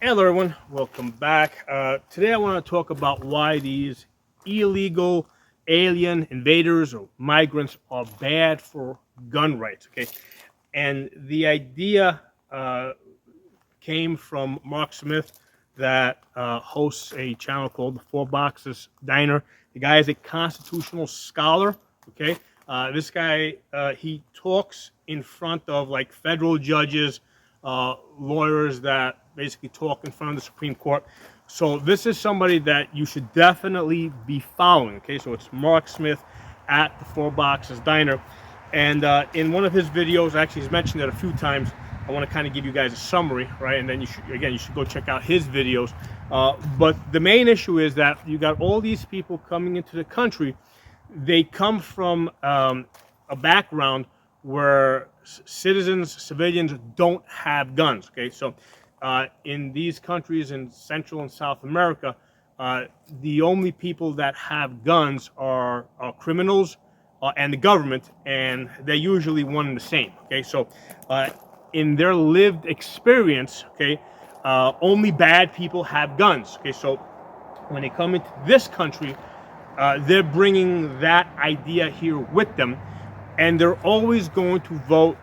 Hello, everyone. Welcome back. Today, I want to talk about why these illegal alien invaders or migrants are bad for gun rights. Okay, and the idea came from Mark Smith, that hosts a channel called the Four Boxes Diner. The guy is a constitutional scholar. Okay, this guy he talks in front of like federal judges, lawyers that basically talk in front of the Supreme Court. So this is somebody that you should definitely be following. Okay, so it's Mark Smith at the Four Boxes Diner, and in one of his videos, actually, he's mentioned it a few times. I want to kind of give you guys a summary, right? And then you should go check out his videos. But the main issue is that you got all these people coming into the country. They come from a background where citizens, civilians don't have guns. Okay, so in these countries in Central and South America, the only people that have guns are criminals and the government, and they're usually one and the same. Okay, so in their lived experience, okay, only bad people have guns. Okay, so when they come into this country, they're bringing that idea here with them, and they're always going to vote,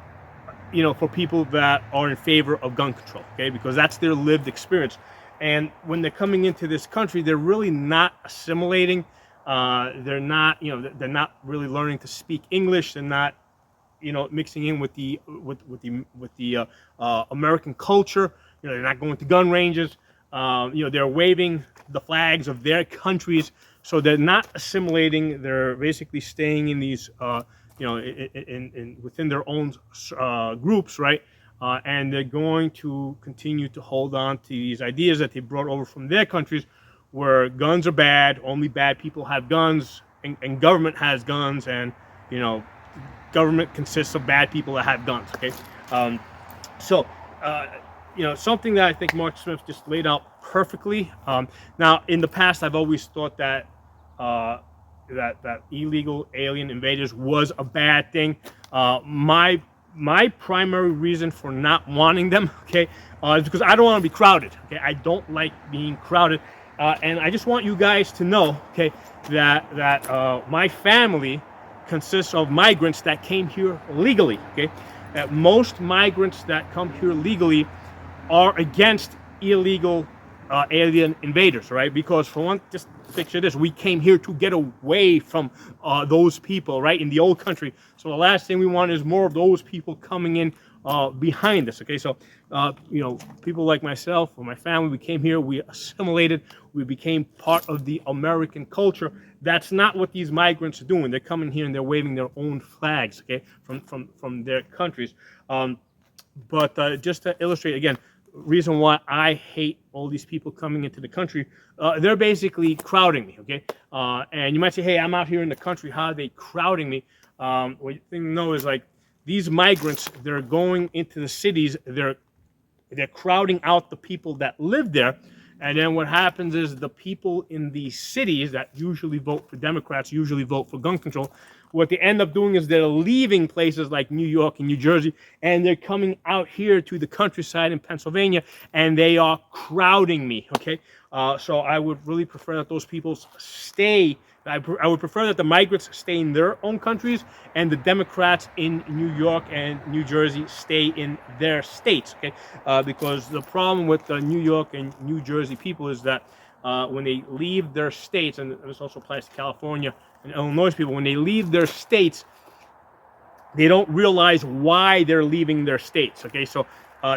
for people that are in favor of gun control. Okay, because that's their lived experience. And when they're coming into this country, they're really not assimilating. They're not, they're not really learning to speak English. They're not, mixing in with the American culture. They're not going to gun ranges. They're waving the flags of their countries, so they're not assimilating. They're basically staying in these, in within their own groups, right? And they're going to continue to hold on to these ideas that they brought over from their countries, where guns are bad, only bad people have guns, and government has guns, and government consists of bad people that have guns. Okay, so something that I think Mark Smith just laid out perfectly. Now, in the past, I've always thought that that illegal alien invaders was a bad thing. My primary reason for not wanting them, okay, is because I don't want to be crowded. Okay, I don't like being crowded, and I just want you guys to know, okay, that my family consists of migrants that came here legally. Okay, that most migrants that come here legally are against illegal alien invaders, right? Because for one, just picture this: we came here to get away from those people, right, in the old country. So the last thing we want is more of those people coming in behind us. Okay, so people like myself or my family, we came here, we assimilated, we became part of the American culture. That's not what these migrants are doing. They're coming here and they're waving their own flags, okay, from their countries. But just to illustrate again, reason why I hate all these people coming into the country, they're basically crowding me, okay? And you might say, hey, I'm out here in the country, how are they crowding me? What you think to know is, like, these migrants, they're going into the cities, they're crowding out the people that live there. And then what happens is the people in these cities that usually vote for Democrats, usually vote for gun control, what they end up doing is they're leaving places like New York and New Jersey, and they're coming out here to the countryside in Pennsylvania, and they are crowding me, okay? So I would really prefer that those people stay. I would prefer that the migrants stay in their own countries, and the Democrats in New York and New Jersey stay in their states, okay? Because the problem with the New York and New Jersey people is that when they leave their states, and this also applies to California and Illinois people, when they leave their states, they don't realize why they're leaving their states, okay? So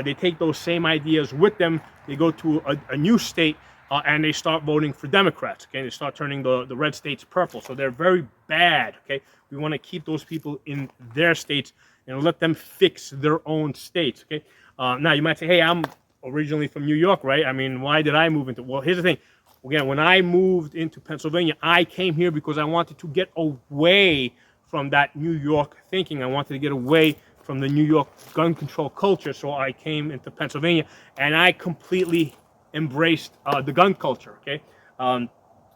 they take those same ideas with them. They go to a new state, and they start voting for Democrats, okay? They start turning the red states purple. So they're very bad, okay? We want to keep those people in their states and let them fix their own states, okay? Now, you might say, hey, I'm originally from New York, right? I mean, why did I move into... Well, here's the thing. Again, when I moved into Pennsylvania, I came here because I wanted to get away from that New York thinking. I wanted to get away from the New York gun control culture, so I came into Pennsylvania, and I completely embraced the gun culture, okay?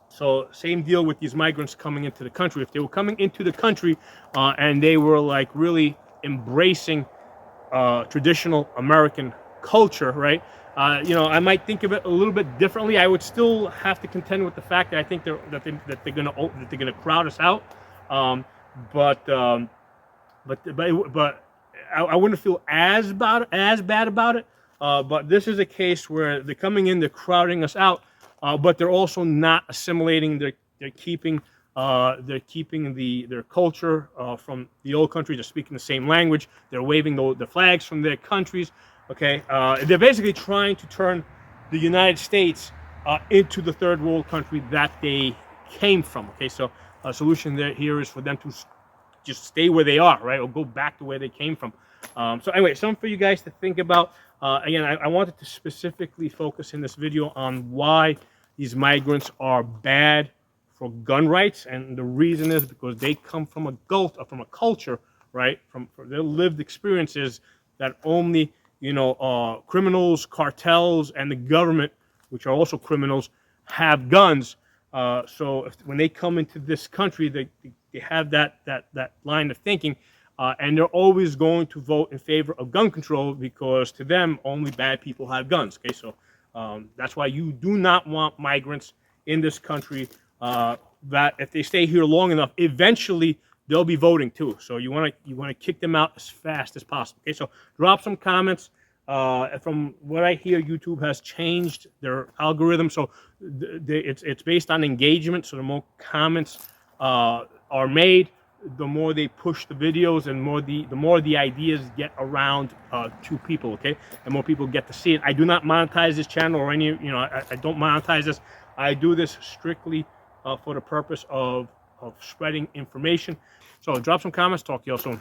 So same deal with these migrants coming into the country. If they were coming into the country and they were like really embracing traditional American culture, right? You know, I might think of it a little bit differently. I would still have to contend with the fact that I think they're gonna crowd us out. Um, but I wouldn't feel as bad about it. But this is a case where they're coming in, they're crowding us out, but they're also not assimilating. They're keeping their culture from the old country. They're speaking the same language. They're waving the flags from their countries. Okay, they're basically trying to turn the United States into the third world country that they came from. Okay, so a solution here is for them to just stay where they are, right, or go back to where they came from. So anyway, something for you guys to think about. Again, I wanted to specifically focus in this video on why these migrants are bad for gun rights, and the reason is because they come from a culture, right, from their lived experiences that only, you know, criminals, cartels, and the government, which are also criminals, have guns. So when they come into this country, they have that line of thinking, and they're always going to vote in favor of gun control because to them only bad people have guns. Okay, so that's why you do not want migrants in this country. That if they stay here long enough, eventually they'll be voting too. So you want to kick them out as fast as possible. Okay, so drop some comments. From what I hear, YouTube has changed their algorithm, so it's based on engagement. So the more comments are made, the more they push the videos, and the more the ideas get around to people. Okay, and more people get to see it. I do not monetize this channel or any. You know, I don't monetize this. I do this strictly for the purpose of spreading information. So drop some comments. Talk to y'all soon.